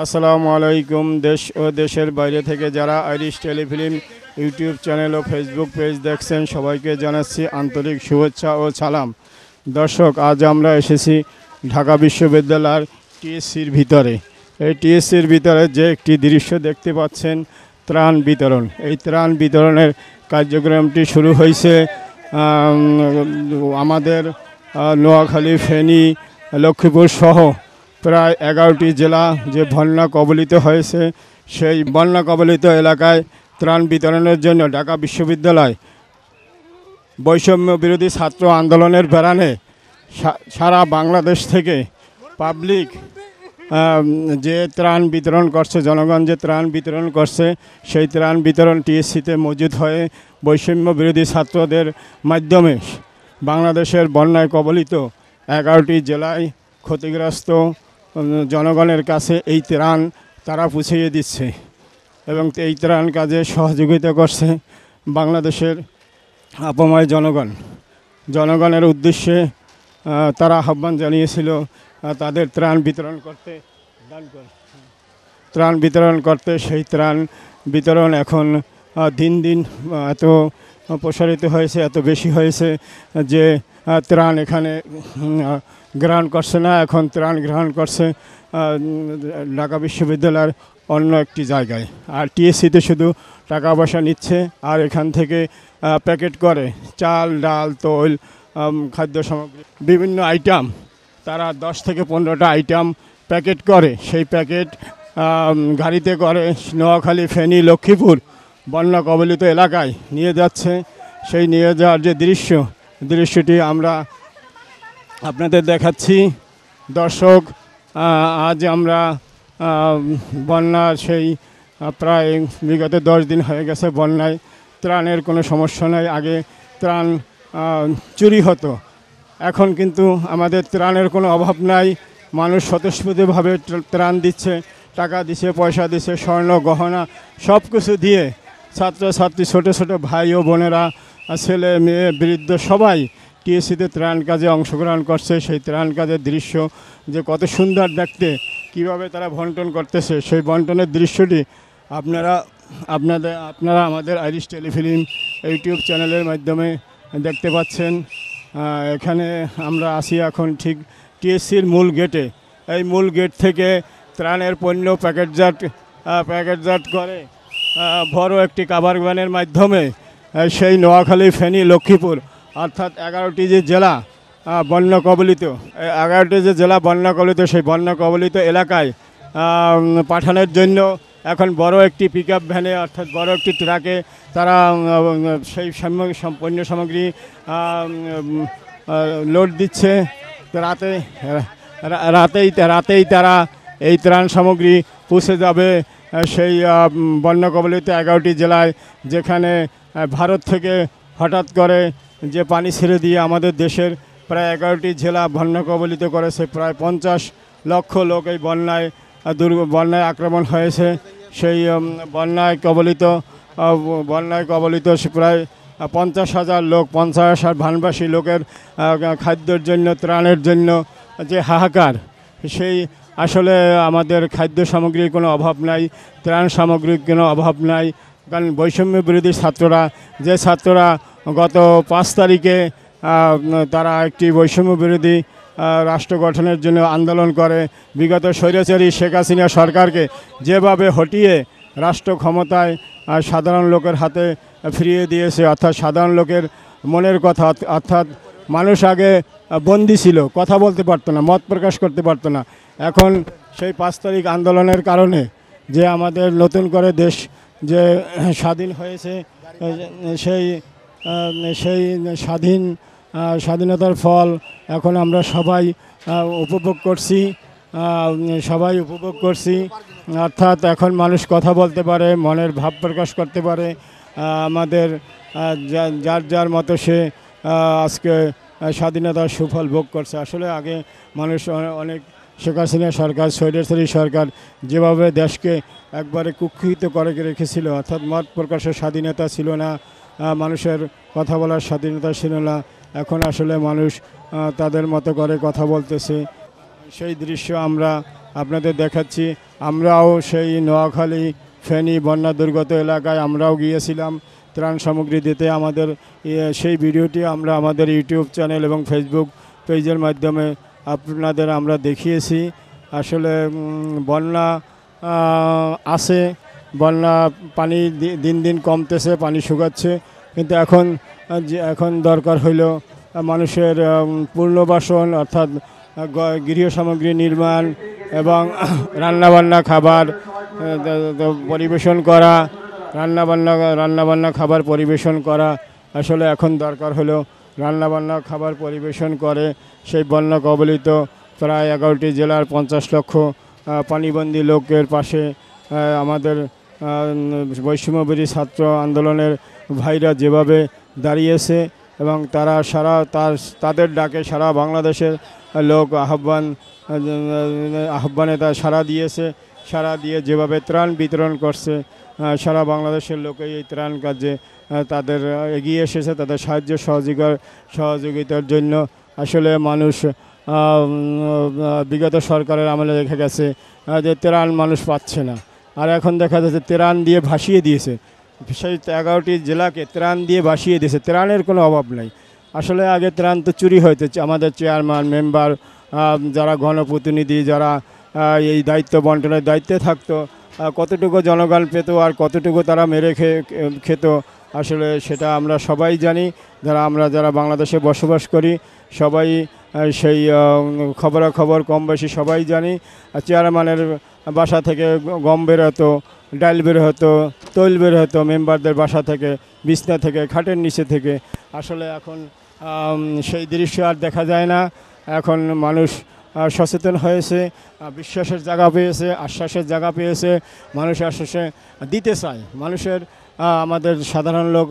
আসসালামু আলাইকুম। দেশ ও দেশের বাইরে থেকে যারা আইরিশ টেলিফিল্ম ইউটিউব চ্যানেল ও ফেসবুক পেজ দেখছেন সবাইকে জানাচ্ছি আন্তরিক শুভেচ্ছা ও সালাম। দর্শক, আজ আমরা এসেছি ঢাকা বিশ্ববিদ্যালয়ের টিএসসির ভিতরে। এই টিএসসির ভিতরে যে একটি দৃশ্য দেখতে পাচ্ছেন, ত্রাণ বিতরণ। এই ত্রাণ বিতরণের কার্যক্রমটি শুরু হয়েছে আমাদের নোয়াখালী, ফেনী, লক্ষ্মীপুর সহ প্রায় 11টি জেলা যে বন্যা কবলিত হয়েছে, সেই বন্যা কবলিত এলাকায় ত্রাণ বিতরণের জন্য ঢাকা বিশ্ববিদ্যালয় বৈষম্য বিরোধী ছাত্র আন্দোলনের ব্যানারে সারা বাংলাদেশ থেকে পাবলিক যে ত্রাণ বিতরণ করছে, জনগণ যে ত্রাণ বিতরণ করছে, সেই ত্রাণ বিতরণ টিএসসিতে মজুদ হয়ে বৈষম্য বিরোধী ছাত্রদের মাধ্যমে বাংলাদেশের বন্যায় কবলিত 11টি জেলায় ক্ষতিগ্রস্ত জনগণের কাছে এই ত্রাণ তারা পৌঁছিয়ে দিচ্ছে এবং এই ত্রাণ কাজে সহযোগিতা করছে বাংলাদেশের আপময় জনগণের উদ্দেশ্যে তারা আহ্বান জানিয়েছিল তাদের ত্রাণ বিতরণ করতে। সেই ত্রাণ বিতরণ এখন দিন দিন এত প্রসারিত হয়েছে, এত বেশি হয়েছে যে ত্রাণ এখানে গ্রহণ করছে না, এখন ত্রাণ গ্রহণ করছে ঢাকা বিশ্ববিদ্যালয়ের অন্য একটি জায়গায়। আর টিএসসিতে শুধু টাকা পয়সা নিচ্ছে আর এখান থেকে প্যাকেট করে চাল, ডাল, তৈল, খাদ্য সামগ্রী, বিভিন্ন আইটেম তারা 10 থেকে 15টা আইটেম প্যাকেট করে। সেই প্যাকেট গাড়িতে করে নোয়াখালী, ফেনী, লক্ষ্মীপুর বন্যা কবলিত এলাকায় নিয়ে যাচ্ছে। সেই নিয়ে যাওয়ার যে দৃশ্যটি আমরা আপনাদের দেখাচ্ছি। দর্শক, আজ আমরা বন্যার সেই প্রায় বিগত 10 দিন হয়ে গেছে বন্যায় ত্রাণের কোনো সমস্যা নাই। আগে ত্রাণ চুরি হতো, এখন কিন্তু আমাদের ত্রাণের কোনো অভাব নাই। মানুষ স্বতঃস্ফূর্তভাবে ত্রাণ দিচ্ছে, টাকা দিচ্ছে, পয়সা দিচ্ছে, স্বর্ণ গহনা সব কিছু দিয়ে ছাত্রছাত্রী, ছোটো ছোটো ভাই ও বোনেরা, ছেলে মেয়ে, বৃদ্ধ সবাই টিএসসিতে ত্রাণ কাজে অংশগ্রহণ করছে। সেই ত্রাণ কাজের দৃশ্য যে কত সুন্দর দেখতে, কিভাবে তারা বন্টন করতেছে, সেই বন্টনের দৃশ্যটি আপনারা আমাদের আইরিশ টেলিফিল্ম ইউটিউব চ্যানেলের মাধ্যমে দেখতে পাচ্ছেন। এখানে আমরা আছি এখন ঠিক টিএসসির মূল গেটে। এই মূল গেট থেকে ত্রাণের পণ্য প্যাকেটজাত করে বড় একটি কাভার ভ্যানের মাধ্যমে সেই নোয়াখালী, ফেনী, লক্ষ্মীপুর অর্থাৎ 11টি যে জেলা বন্যা কবলিত, 11টি যে জেলা বন্যা কবলিত, সেই বন্যা কবলিত এলাকায় পাঠানোর জন্য এখন বড় একটি পিকআপ ভ্যানে অর্থাৎ বড় একটি ট্রাকে তারা সেই পণ্য সামগ্রী লোড দিচ্ছে। রাতেই তারা এই ত্রাণ সামগ্রী পৌঁছে যাবে সেই বন্যা কবলিত 11টি জেলায়, যেখানে ভারত থেকে হঠাৎ করে যে পানি ছেড়ে দিয়ে আমাদের দেশের প্রায় 11টি জেলা বন্যা কবলিত করেছে। প্রায় 50 লক্ষ লোক এই বন্যায় আক্রমণ হয়েছে। সেই বন্যায় কবলিত প্রায় 50,000 লোক, 50,000 ভানবাসী লোকের খাদ্যের জন্য, ত্রাণের জন্য যে হাহাকার, সেই আসলে আমাদের খাদ্য সামগ্রীর কোনো অভাব নাই, ত্রাণ সামগ্রীর কোনো অভাব নাই। কারণ বৈষম্য বিরোধী ছাত্ররা গত 5 তারিখে তারা একটি বৈষম্য বিরোধী রাষ্ট্র গঠনের জন্য আন্দোলন করে বিগত স্বৈরাচারী শেখ হাসিনা সরকারকে যেভাবে হটিয়ে রাষ্ট্র ক্ষমতায় সাধারণ লোকের হাতে ফিরিয়ে দিয়েছে। অর্থাৎ সাধারণ লোকের মনের কথা, অর্থাৎ মানুষ আগে বন্দী ছিল, কথা বলতে পারতো না, মত প্রকাশ করতে পারতো না। এখন সেই 5 তারিখ আন্দোলনের কারণে যে আমাদের নতুন করে দেশ যে স্বাধীন হয়েছে, সেই স্বাধীনতার ফল এখন আমরা সবাই উপভোগ করছি। অর্থাৎ এখন মানুষ কথা বলতে পারে, মনের ভাব প্রকাশ করতে পারে। আমাদের যার মতো সে আজকে স্বাধীনতার সুফল ভোগ করছে। আসলে আগে মানুষ অনেক শেখ হাসিনা সরকার, স্বৈরাচারী সরকার যেভাবে দেশকে একবারে কুক্ষিত করে রেখেছিল, অর্থাৎ মত প্রকাশের স্বাধীনতা ছিল না, মানুষের কথা বলার স্বাধীনতা ছিল না। এখন আসলে মানুষ তাদের মতো করে কথা বলতেছে। সেই দৃশ্য আমরা আপনাদের দেখাচ্ছি। আমরাও সেই নোয়াখালী ফেনী বন্যা দুর্গত এলাকায় আমরাও গিয়েছিলাম ত্রাণ সামগ্রী দিতে। আমাদের সেই ভিডিওটি আমরা আমাদের ইউটিউব চ্যানেল এবং ফেসবুক পেজের মাধ্যমে আপনাদের আমরা দেখিয়েছি। আসলে বন্যা আছে, বন্যা পানি দিন দিন কমতেছে, পানি শুকাচ্ছে, কিন্তু এখন দরকার হইল মানুষের পুনর্বাসন, অর্থাৎ গৃহ সামগ্রী নির্মাণ এবং রান্নাবান্না খাবার পরিবেশন করা, রান্নাবান্না খাবার পরিবেশন করা। আসলে এখন দরকার হলো রান্নাবান্না খাবার পরিবেশন করে সেই বন্যা কবলিত প্রায় 11টি জেলার 50 লক্ষ পানিবন্দী লোকের পাশে আমাদের বৈষম্যবিরোধী ছাত্র আন্দোলনের ভাইরা যেভাবে দাঁড়িয়েছে এবং তারা তাদের ডাকে সারা বাংলাদেশের লোক আহ্বানে তা সাড়া দিয়েছে। সাড়া দিয়ে যেভাবে ত্রাণ বিতরণ করছে, সারা বাংলাদেশের লোকে এই ত্রাণ কাজে তাদের এগিয়ে এসেছে, তাদের সাহায্য সহযোগিতার জন্য। আসলে মানুষ বিগত সরকারের আমলে দেখা গেছে যে ত্রাণ মানুষ পাচ্ছে না, আর এখন দেখা যাচ্ছে ত্রাণ দিয়ে ভাসিয়ে দিয়েছে, সেই 11টি জেলাকে ত্রাণ দিয়ে ভাসিয়ে দিয়েছে। ত্রাণের কোনো অভাব নাই। আসলে আগে ত্রাণ তো চুরি হইতো, আমাদের চেয়ারম্যান মেম্বার যারা গণপ্রতিনিধি যারা এই দায়িত্ব বন্টনের দায়িত্বে থাকতো, কতটুকু জনগণ পেত আর কতটুকু তারা মেরে খেত, আসলে সেটা আমরা সবাই জানি। যারা বাংলাদেশে বসবাস করি সবাই সেই খবরাখবর কম বেশি সবাই জানি। চেয়ারম্যানের বাসা থেকে গম বের হতো, ডাল বের হতো, তৈল বের হতো মেম্বারদের বাসা থেকে, বিছনা থেকে, খাটের নিচে থেকে। আসলে এখন সেই দৃশ্য আর দেখা যায় না। এখন মানুষ সচেতন হয়েছে, বিশ্বাসের জায়গা পেয়েছে, আশ্বাসের জায়গা পেয়েছে। মানুষ আশ্বাসে দিতে চায়, মানুষের আমাদের সাধারণ লোক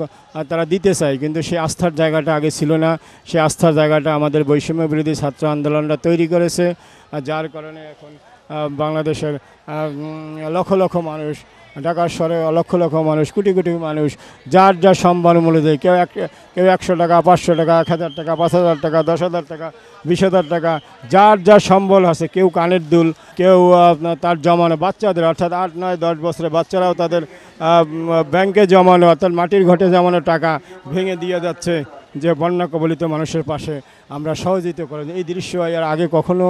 তারা দিতে চায়, কিন্তু সেই আস্থার জায়গাটা আগে ছিল না। সেই আস্থার জায়গাটা আমাদের বৈষম্য বিরোধী ছাত্র আন্দোলনটা তৈরি করেছে, যার কারণে এখন বাংলাদেশের লক্ষ লক্ষ মানুষ, ঢাকার শহরে লক্ষ লক্ষ মানুষ, কোটি কোটি মানুষ যার যা সম্মান মূল্যে কেউ 100 টাকা, 500 টাকা, 1000 টাকা, 5000 টাকা, 10,000 টাকা, 20,000 টাকা, যার যা সম্বল আছে, কেউ কানের দুল, কেউ তার জমানো বাচ্চাদের অর্থাৎ 8, 9, 10 বছরের বাচ্চারাও তাদের ব্যাংকে জমানো অর্থাৎ মাটির ঘটে জমানো টাকা ভেঙে দিয়ে যাচ্ছে যে বন্যা কবলিত মানুষের পাশে আমরা সহযোগিতা করে। এই দৃশ্য এর আগে কখনো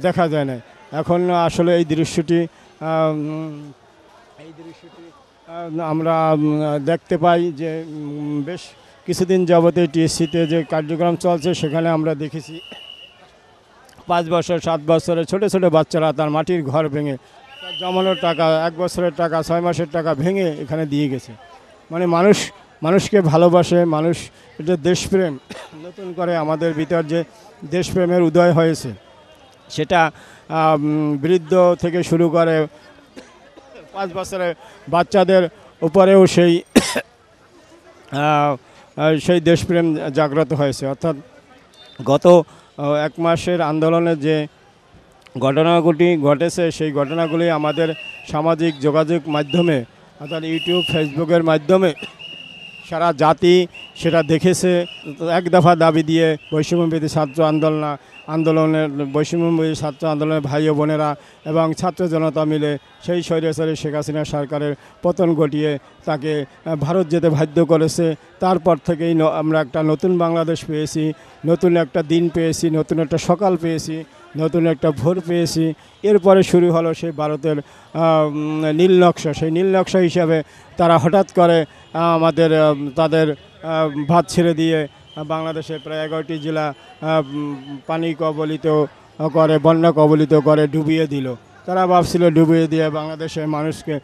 দেখা যায় না। এখন আসলে এই দৃশ্যটি আমরা দেখতে পাই যে বেশ কিছুদিন যাবতে টিএসসিতে যে কার্যক্রম চলছে সেখানে আমরা দেখেছি 5 বছর 7 বছরের ছোটো ছোটো বাচ্চারা তার মাটির ঘর ভেঙে জমানোর টাকা 1 বছরের টাকা 6 মাসের টাকা ভেঙে এখানে দিয়ে গেছে। মানে মানুষকে ভালোবাসে, মানুষ এটা দেশপ্রেম নতুন করে আমাদের ভিতর যে দেশপ্রেমের উদয় হয়েছে, সেটা বৃদ্ধ থেকে শুরু করে 5 বছরের বাচ্চাদের উপরেও সেই দেশপ্রেম জাগ্রত হয়েছে। অর্থাৎ গত 1 মাসের আন্দোলনে যে ঘটনাগুলি ঘটেছে সেই ঘটনাগুলি আমাদের সামাজিক যোগাযোগ মাধ্যমে অর্থাৎ ইউটিউব ফেসবুকের মাধ্যমে সারা জাতি সেটা দেখেছে। এক দফা দাবি দিয়ে বৈষম্যবিরোধী ছাত্র আন্দোলনের বৈষম্যবিরোধী ছাত্র আন্দোলনের ভাই ও বোনেরা এবং ছাত্র জনতা মিলে সেই স্বৈরাচারী শেখ হাসিনা সরকারের পতন ঘটিয়ে তাকে ভারত যেতে বাধ্য করেছে। তারপর থেকেই আমরা একটা নতুন বাংলাদেশ পেয়েছি, নতুন একটা দিন পেয়েছি, নতুন একটা সকাল পেয়েছি, নতুন একটা ভোর পেয়েছি। এরপরে শুরু হলো সেই ভারতের নীল নকশা। সেই নীল নকশা হিসাবে তারা হঠাৎ করে তাদের ভাত ছেড়ে দিয়ে বাংলাদেশে প্রায় 11টি জেলা পানি কবলিত করে, বন্যা কবলিত করে ডুবিয়ে দিল। তারা ভাবছিল ডুবিয়ে দিয়ে বাংলাদেশের মানুষকে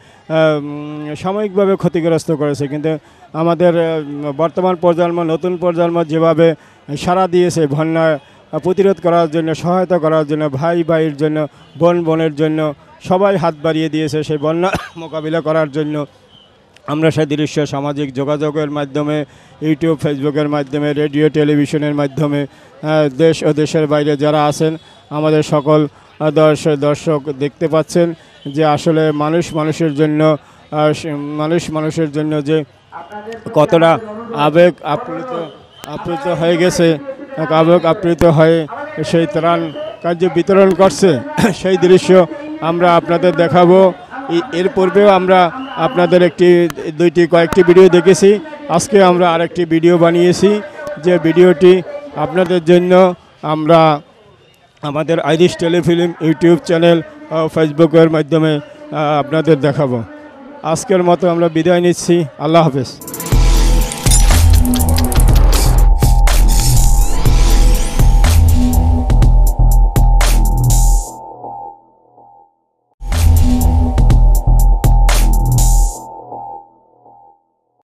সাময়িকভাবে ক্ষতিগ্রস্ত করেছে, কিন্তু আমাদের বর্তমান প্রজন্ম, নতুন প্রজন্ম যেভাবে সাড়া দিয়েছে বন্যা প্রতিরোধ করার জন্য, সহায়তা করার জন্য, ভাই ভাইয়ের জন্য, বোন বোনের জন্য সবাই হাত বাড়িয়ে দিয়েছে সেই বন্যা মোকাবিলা করার জন্য। আমরা সেই দৃশ্য সামাজিক যোগাযোগের মাধ্যমে, ইউটিউব ফেসবুকের মাধ্যমে, রেডিও টেলিভিশনের মাধ্যমে দেশ ও দেশের বাইরে যারা আছেন আমাদের সকল দর্শক দেখতে পাচ্ছেন যে আসলে মানুষের জন্য যে কতটা আবেগ আপ্লুত হয়ে গেছে, আবেগ আপ্লুত হয়ে সেই ত্রাণ কার্য বিতরণ করছে সেই দৃশ্য আমরা আপনাদের দেখাবো। এর পূর্বেও আমরা আপনাদের কয়েকটি ভিডিও দেখেছি। আজকে আমরা আরেকটি ভিডিও বানিয়েছি, যে ভিডিওটি আপনাদের জন্য আমরা আমাদের আইরিশ টেলিফিল্ম ইউটিউব চ্যানেল ফেসবুকের মাধ্যমে আপনাদের দেখাবো। আজকের মতো আমরা বিদায় নিচ্ছি। আল্লাহ হাফেজ।